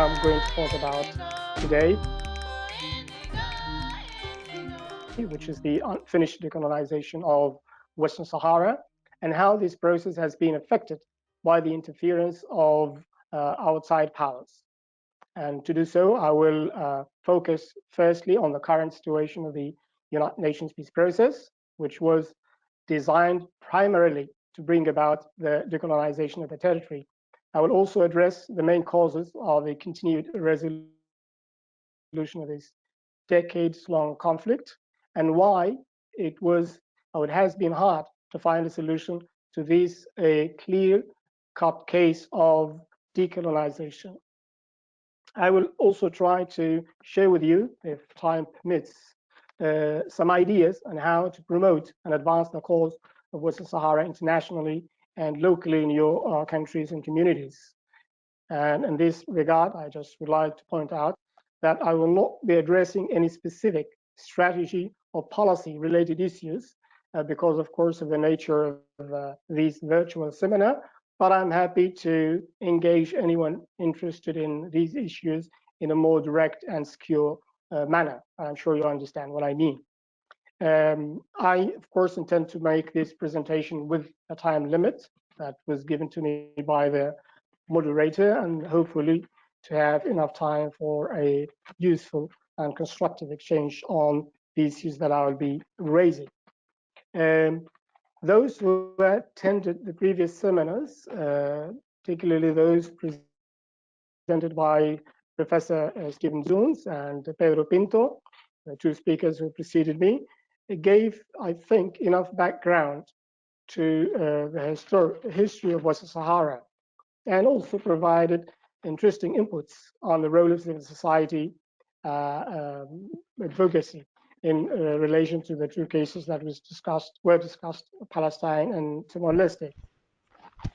I'm going to talk about today, which is the unfinished decolonization of Western Sahara, and how this process has been affected by the interference of outside powers. And to do so, I will focus firstly on the current situation of the United Nations peace process, which was designed primarily to bring about the decolonization of the territory. I will also address the main causes of the continued resolution of this decades-long conflict and why it was, or it has been hard to find a solution to this clear-cut case of decolonization. I will also try to share with you, if time permits, some ideas on how to promote and advance the cause of Western Sahara internationally and locally in your countries and communities. And in this regard, I just would like to point out that I will not be addressing any specific strategy or policy related issues because, of course, of the nature of this virtual seminar, but I'm happy to engage anyone interested in these issues in a more direct and secure manner. I'm sure you understand what I mean. I, of course, intend to make this presentation with a time limit that was given to me by the moderator, and hopefully to have enough time for a useful and constructive exchange on the issues that I will be raising. Those who attended the previous seminars, particularly those presented by Professor Stephen Jones and Pedro Pinto, the two speakers who preceded me, gave, I think, enough background to the history of Western Sahara, and also provided interesting inputs on the role of civil society advocacy in relation to the two cases that were discussed, Palestine and Timor-Leste.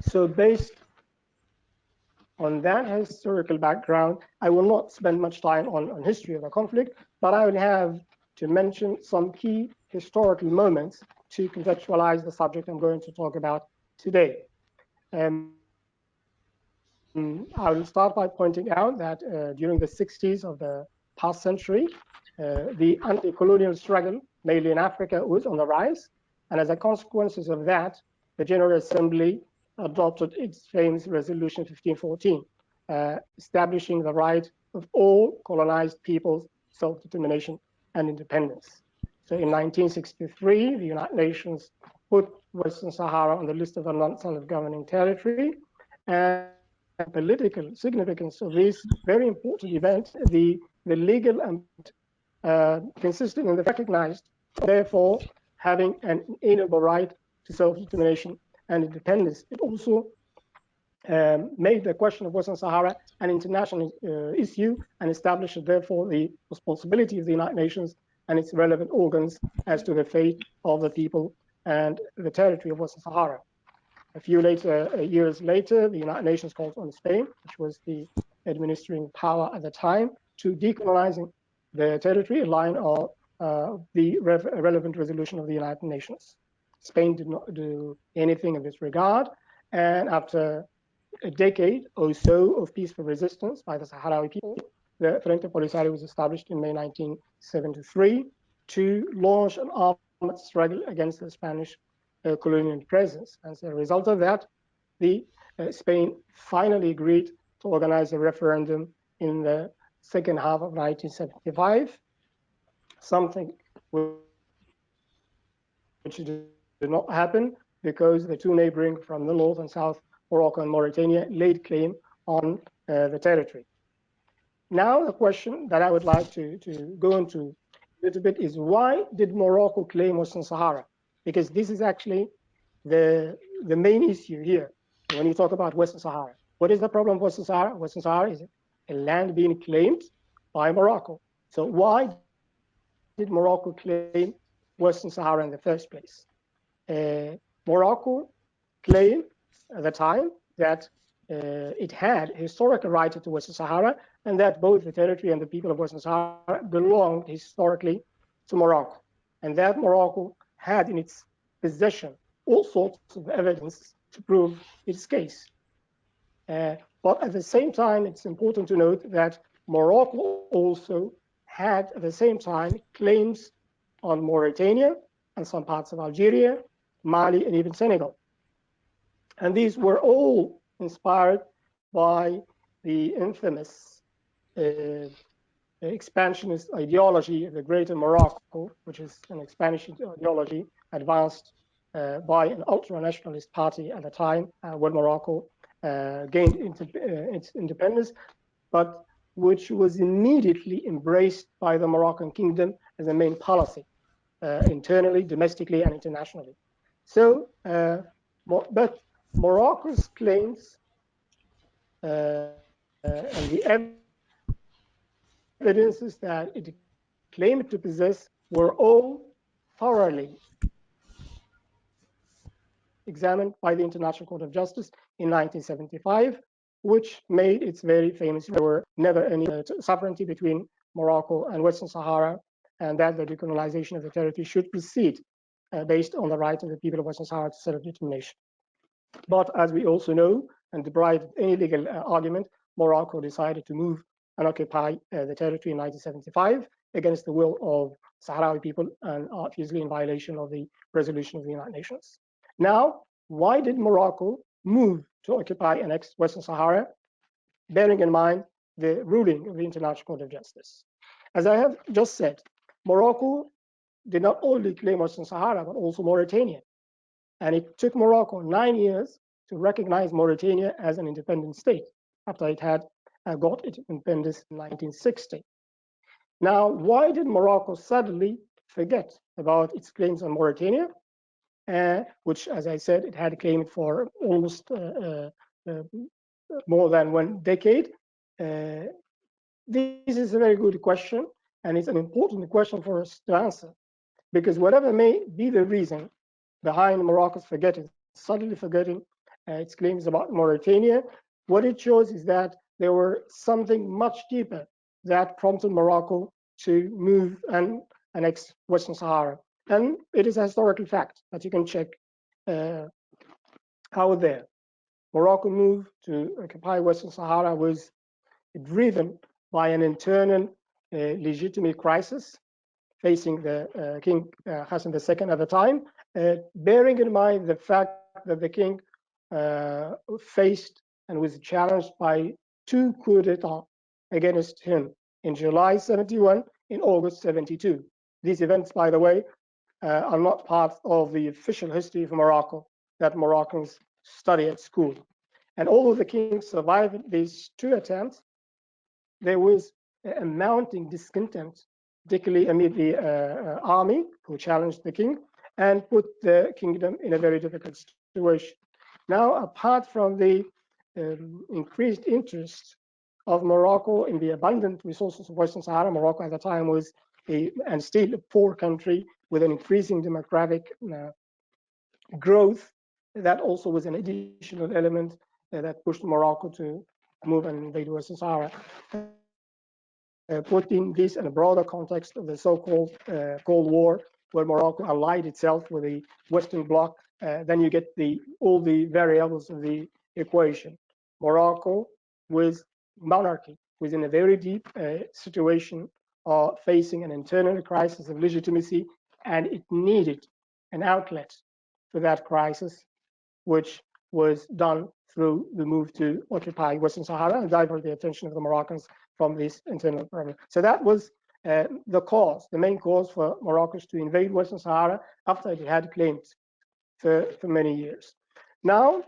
So based on that historical background, I will not spend much time on history of the conflict, but I will have to mention some key historical moments to contextualize the subject I'm going to talk about today. I will start by pointing out that during the 60s of the past century, the anti-colonial struggle, mainly in Africa, was on the rise. And as a consequence of that, the General Assembly adopted its famous Resolution 1514, establishing the right of all colonized peoples' self-determination and independence. So in 1963, the United Nations put Western Sahara on the list of a non-self-governing territory. And the political significance of this very important event, the legal and consistent and recognized, therefore having an inalienable right to self-determination and independence. It also made the question of Western Sahara an international issue and established, therefore, the responsibility of the United Nations and its relevant organs as to the fate of the people and the territory of Western Sahara. A few years later, the United Nations called on Spain, which was the administering power at the time, to decolonizing the territory in line of the relevant resolution of the United Nations. Spain did not do anything in this regard, and after a decade or so of peaceful resistance by the Sahrawi people, the Frente POLISARIO was established in May 1973 to launch an armed struggle against the Spanish colonial presence. As a result of that, Spain finally agreed to organize a referendum in the second half of 1975, something which did not happen because the two neighboring from the north and south, Morocco and Mauritania, laid claim on the territory. Now, the question that I would like to go into a little bit is, why did Morocco claim Western Sahara? Because this is actually the main issue here when you talk about Western Sahara. What is the problem of Western Sahara? Western Sahara is a land being claimed by Morocco. So why did Morocco claim Western Sahara in the first place? Morocco claimed at the time that it had historical right to Western Sahara, and that both the territory and the people of Western Sahara belonged historically to Morocco, and that Morocco had in its possession all sorts of evidence to prove its case. But But at the same time, it's important to note that Morocco also had, at the same time, claims on Mauritania and some parts of Algeria, Mali, and even Senegal. And these were all inspired by the infamous expansionist ideology of the Greater Morocco, which is an expansionist ideology advanced by an ultra-nationalist party at the time when Morocco gained its independence, but which was immediately embraced by the Moroccan kingdom as a main policy, internally, domestically, and internationally. So, but Morocco's claims and the evidences that it claimed to possess were all thoroughly examined by the International Court of Justice in 1975, which made its very famous there were never any sovereignty between Morocco and Western Sahara, and that the decolonization of the territory should proceed based on the right of the people of Western Sahara to self-determination. But as we also know, and deprived of any legal argument, Morocco decided to move and occupy the territory in 1975 against the will of Sahrawi people and obviously in violation of the resolution of the United Nations. Now, why did Morocco move to occupy and annex Western Sahara, bearing in mind the ruling of the International Court of Justice? As I have just said, Morocco did not only claim Western Sahara, but also Mauritania. And it took Morocco 9 years to recognize Mauritania as an independent state after it had got its independence in 1960. Now, why did Morocco suddenly forget about its claims on Mauritania, which, as I said, it had claimed for almost more than 1 decade? This is a very good question, and it's an important question for us to answer, because whatever may be the reason behind Morocco's suddenly forgetting its claims about Mauritania, what it shows is that there were something much deeper that prompted Morocco to move and annex Western Sahara. And it is a historical fact that you can check out there. Morocco move to occupy Western Sahara was driven by an internal legitimate crisis facing the King Hassan II at the time, bearing in mind the fact that the king faced and was challenged by 2 coups d'etat against him in July 71, in August 72. These events, by the way, are not part of the official history of Morocco that Moroccans study at school. And although the king survived these 2 attempts, there was a mounting discontent, particularly amid the army who challenged the king and put the kingdom in a very difficult situation. Now, apart from the increased interest of Morocco in the abundant resources of Western Sahara, Morocco at the time was and still a poor country with an increasing demographic growth. That also was an additional element that pushed Morocco to move and invade Western Sahara. Putting this in a broader context of the so-called Cold War, where Morocco allied itself with the Western Bloc, then you get all the variables of the equation. Morocco was monarchy, was in a very deep situation facing an internal crisis of legitimacy, and it needed an outlet for that crisis, which was done through the move to occupy Western Sahara and divert the attention of the Moroccans from this internal problem. So that was the main cause for Morocco to invade Western Sahara after it had claimed for many years. Now,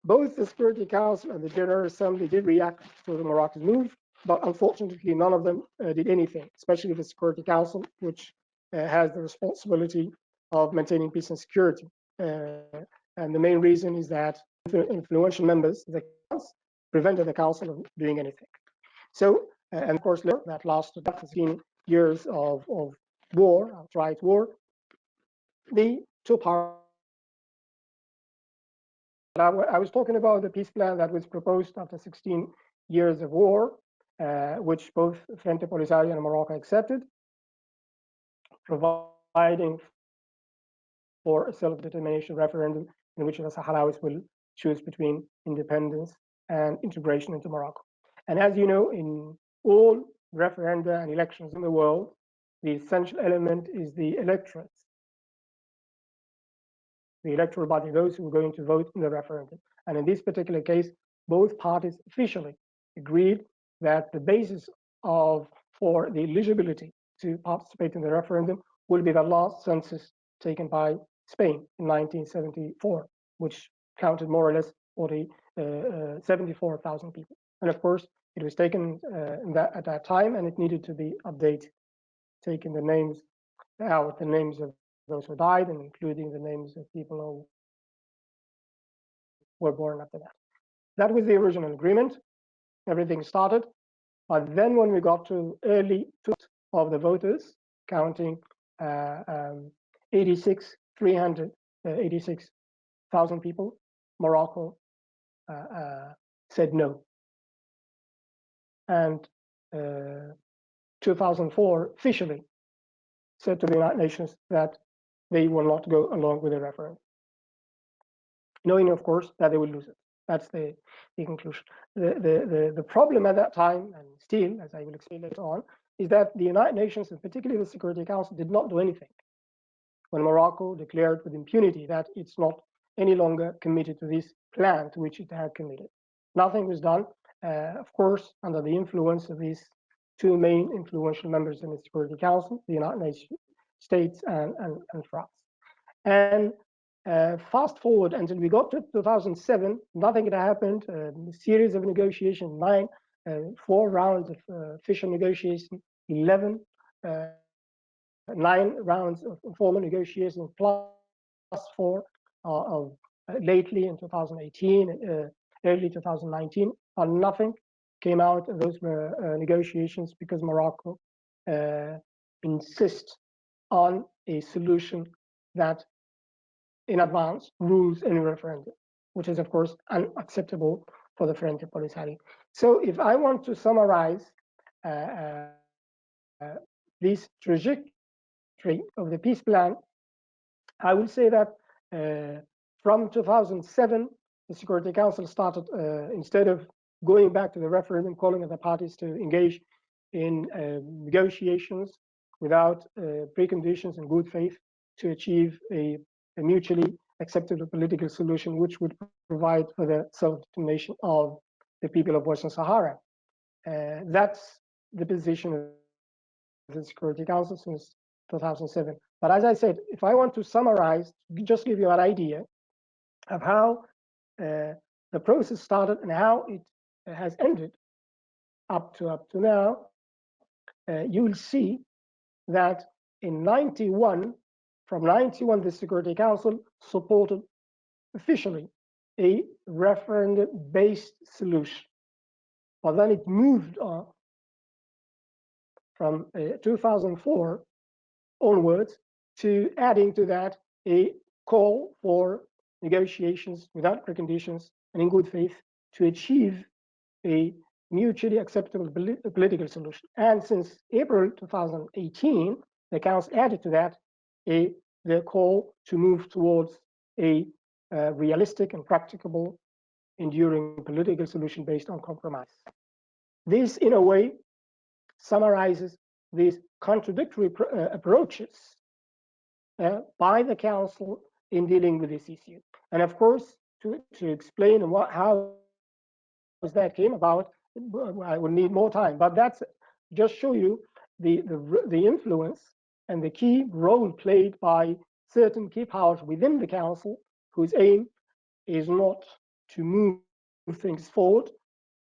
both the Security Council and the General Assembly did react to the Moroccan move, but unfortunately, none of them did anything, especially the Security Council, which has the responsibility of maintaining peace and security. And the main reason is that influential members of the council prevented the council of doing anything. So, and of course, that lasted 15 years of war, outright war. The 2 parties. I was talking about the peace plan that was proposed after 16 years of war, which both Frente POLISARIO and Morocco accepted, providing for a self-determination referendum in which the Sahrawis will choose between independence and integration into Morocco. And as you know, in all referenda and elections in the world, the essential element is the electorate, the electoral body, those who are going to vote in the referendum. And in this particular case, both parties officially agreed that the basis for the eligibility to participate in the referendum will be the last census taken by Spain in 1974, which counted more or less 74,000 people. And of course, it was taken at that time, and it needed to be updated, taking the names out, the names of those who died, and including the names of people who were born after that. That was the original agreement. Everything started. But then when we got to early of the voters, counting 86,000 people, Morocco said no. And 2004 officially said to the United Nations that they will not go along with the referendum, knowing, of course, that they will lose it. That's the conclusion. The problem at that time, and still, as I will explain later on, is that the United Nations, and particularly the Security Council, did not do anything when Morocco declared with impunity that it's not any longer committed to this plan to which it had committed. Nothing was done, of course, under the influence of these two main influential members in the Security Council, the United States and France. And fast forward until we got to 2007, nothing had happened. A series of negotiations, 4 rounds of official negotiation, 9 rounds of informal negotiations, plus 4 of lately in 2018, early 2019, and nothing came out of those negotiations because Morocco insists on a solution that in advance rules any referendum, which is of course unacceptable for the Frente POLISARIO. So if I want to summarize this trajectory of the peace plan, I will say that from 2007, the Security Council started, instead of going back to the referendum, calling on the parties to engage in negotiations without preconditions and good faith to achieve a mutually acceptable political solution which would provide for the self-determination of the people of Western Sahara. That's the position of the Security Council since 2007. But as I said, if I want to summarize, just give you an idea of how the process started and how it has ended up to now, you will see that in 91, from 91, the Security Council supported officially a referendum-based solution. But then it moved on from 2004 onwards to adding to that a call for negotiations without preconditions and in good faith to achieve a mutually acceptable political solution. And since April 2018, the Council added to that the call to move towards a realistic and practicable, enduring political solution based on compromise. This, in a way, summarizes these contradictory approaches by the Council in dealing with this issue. And of course, to explain how that came about, I will need more time, but that's just show you the influence and the key role played by certain key powers within the Council, whose aim is not to move things forward,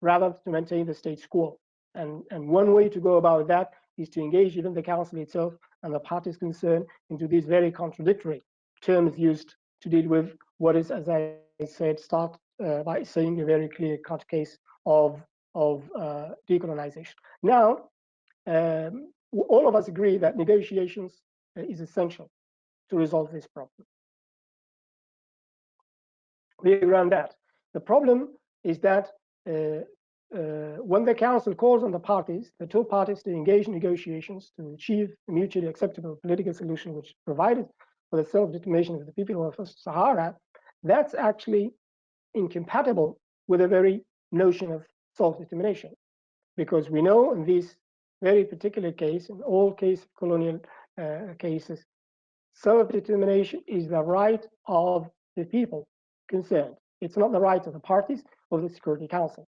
rather to maintain the status quo. And one way to go about that is to engage even the Council itself and the parties concerned into these very contradictory terms used to deal with what is, as I said, start by saying a very clear-cut case of decolonization. Now, all of us agree that negotiations is essential to resolve this problem. We agree on that. The problem is that when the Council calls on the parties, the two parties, to engage in negotiations to achieve a mutually acceptable political solution which provided for the self-determination of the people of Sahara, that's actually incompatible with a very notion of self-determination, because we know in this very particular case, in all cases of colonial cases, self-determination is the right of the people concerned. It's not the right of the parties of the Security Council.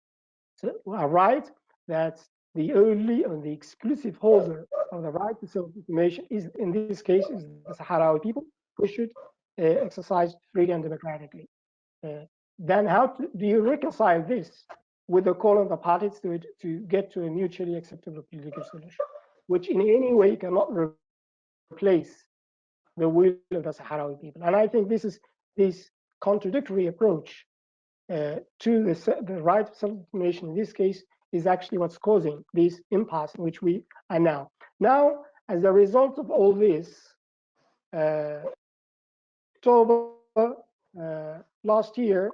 So a right that's the only and the exclusive holder of the right to self-determination is, in this case, is the Sahrawi people, who should exercise freely and democratically. Then how do you reconcile this with the call of the parties to get to a mutually acceptable political solution, which in any way cannot replace the will of the Sahrawi people? And I think this contradictory approach to the right of self-determination in this case is actually what's causing this impasse in which we are now. Now, as a result of all this, October last year,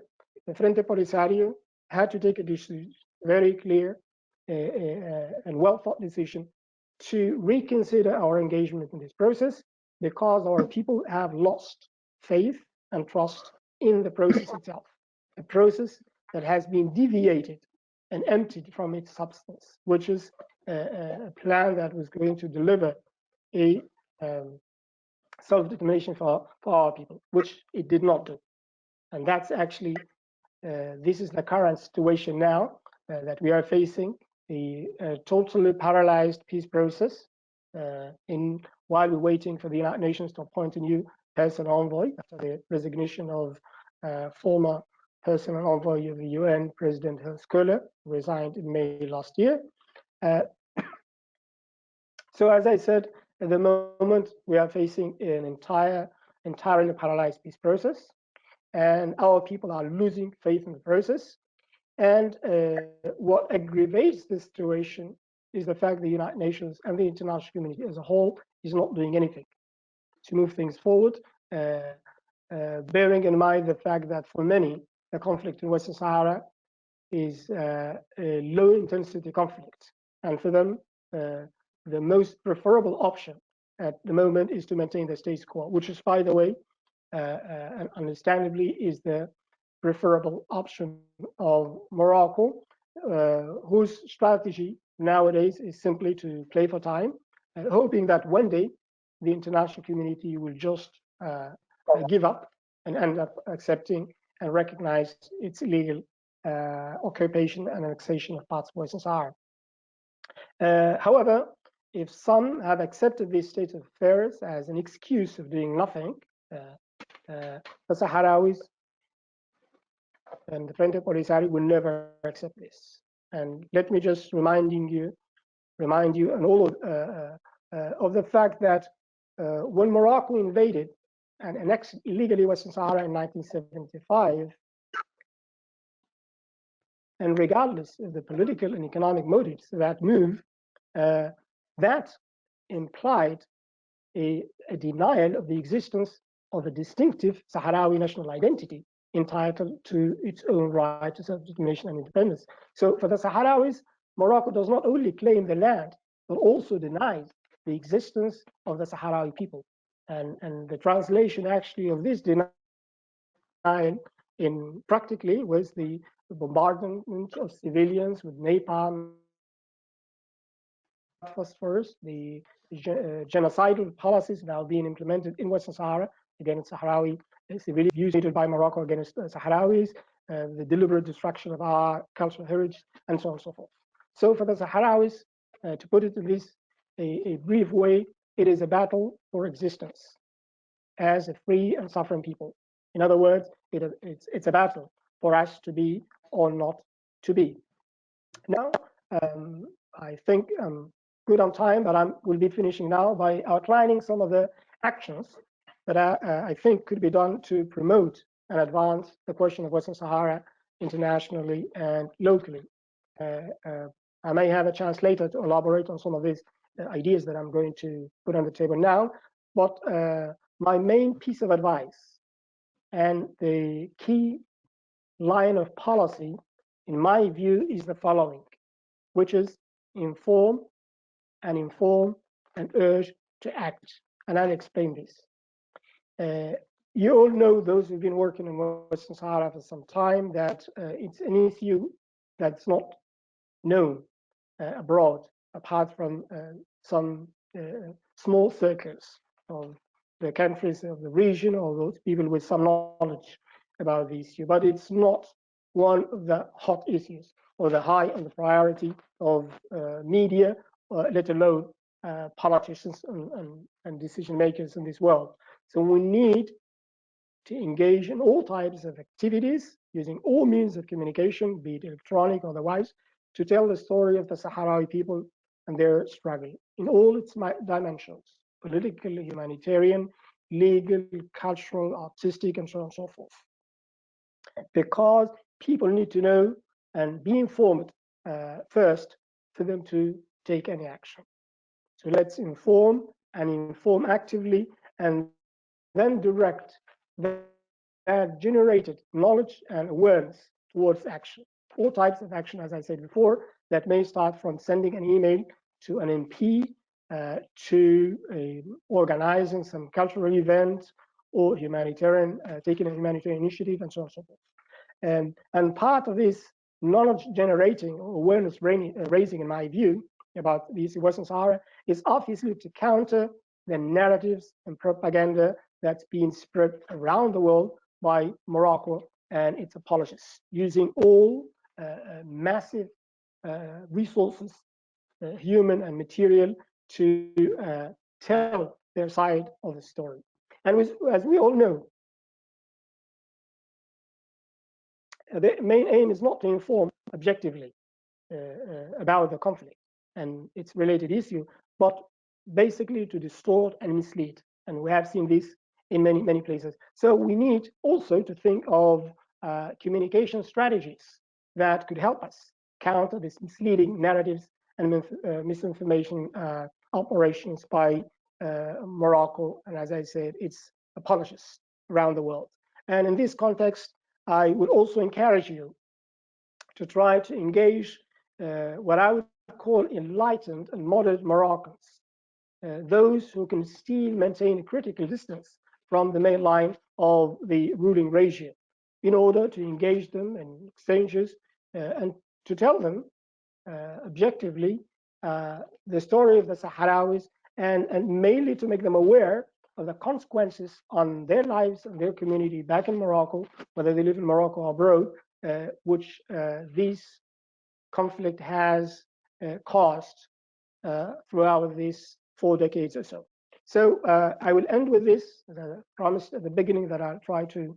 the Frente POLISARIO had to take a decision, very clear and well-thought decision, to reconsider our engagement in this process, because our people have lost faith and trust in the process itself, a process that has been deviated and emptied from its substance, which is a plan that was going to deliver a self-determination for our people, which it did not do. And that's actually, this is the current situation now that we are facing, the totally paralyzed peace process while we're waiting for the United Nations to appoint a new personal envoy after the resignation of former personal envoy of the UN, President Köhler, resigned in May last year. So as I said, at the moment, we are facing an entirely paralyzed peace process, and our people are losing faith in the process. And what aggravates this situation is the fact the United Nations and the international community as a whole is not doing anything to move things forward, bearing in mind the fact that for many, the conflict in Western Sahara is a low-intensity conflict. And for them, the most preferable option at the moment is to maintain the status quo, which is, by the way, and understandably, is the preferable option of Morocco, whose strategy nowadays is simply to play for time, hoping that one day the international community will just give up and end up accepting and recognize its illegal occupation and annexation of parts of Western Sahara. However, if some have accepted this state of affairs as an excuse of doing nothing, the Sahrawis and the Frente POLISARIO will never accept this. And let me just remind you and all of the fact that when Morocco invaded and annexed illegally Western Sahara in 1975, and regardless of the political and economic motives of that move, that implied a denial of the existence of a distinctive Sahrawi national identity entitled to its own right to self-determination and independence. So for the Sahrawis, Morocco does not only claim the land, but also denies the existence of the Sahrawi people. And the translation actually of this denial in practically was the bombardment of civilians with napalm, phosphorus, the genocidal policies now being implemented in Western Sahara against Sahrawi civilians, used by Morocco against Sahrawis, the deliberate destruction of our cultural heritage, and so on and so forth. So for the Sahrawis, to put it in this a brief way, it is a battle for existence as a free and sovereign people. In other words, it's a battle for us to be or not to be. Now, I think I'm good on time, but I will be finishing now by outlining some of the actions that I think could be done to promote and advance the question of Western Sahara internationally and locally. I may have a chance later to elaborate on some of these ideas that I'm going to put on the table now, but my main piece of advice and the key line of policy, in my view, is the following, which is inform and urge to act. And I'll explain this. You all know, those who've been working in Western Sahara for some time, that it's an issue that's not known abroad, apart from some small circles of the countries of the region or those people with some knowledge about the issue. But it's not one of the hot issues or the high on the priority of media, let alone politicians and decision makers in this world. So we need to engage in all types of activities using all means of communication, be it electronic or otherwise, to tell the story of the Sahrawi people and their struggle in all its dimensions: political, humanitarian, legal, cultural, artistic, and so on and so forth. Because people need to know and be informed first for them to take any action. So let's inform and inform actively, and then direct that generated knowledge and awareness towards action. All types of action, as I said before, that may start from sending an email to an MP, to organizing some cultural event or humanitarian, taking a humanitarian initiative, and so on and so forth. And part of this knowledge generating or awareness raising, in my view, about the Western Sahara is obviously to counter the narratives and propaganda that's being spread around the world by Morocco and its apologists, using all massive resources, human and material, to tell their side of the story. And as we all know, the main aim is not to inform objectively about the conflict and its related issue, but basically to distort and mislead. And we have seen this in many, many places. So we need also to think of communication strategies that could help us counter these misleading narratives and misinformation operations by Morocco, and as I said, its apologists around the world. And in this context, I would also encourage you to try to engage what I would call enlightened and moderate Moroccans, those who can still maintain a critical distance from the main line of the ruling regime, in order to engage them in exchanges and to tell them objectively the story of the Sahrawis, and mainly to make them aware of the consequences on their lives and their community back in Morocco, whether they live in Morocco or abroad, which this conflict has caused throughout these 4 decades or so. So I will end with this, as I promised at the beginning that I'll try to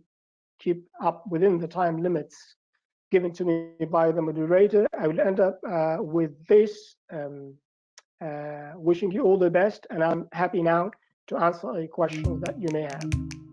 keep up within the time limits given to me by the moderator. I will end up with this, wishing you all the best, and I'm happy now to answer any questions that you may have.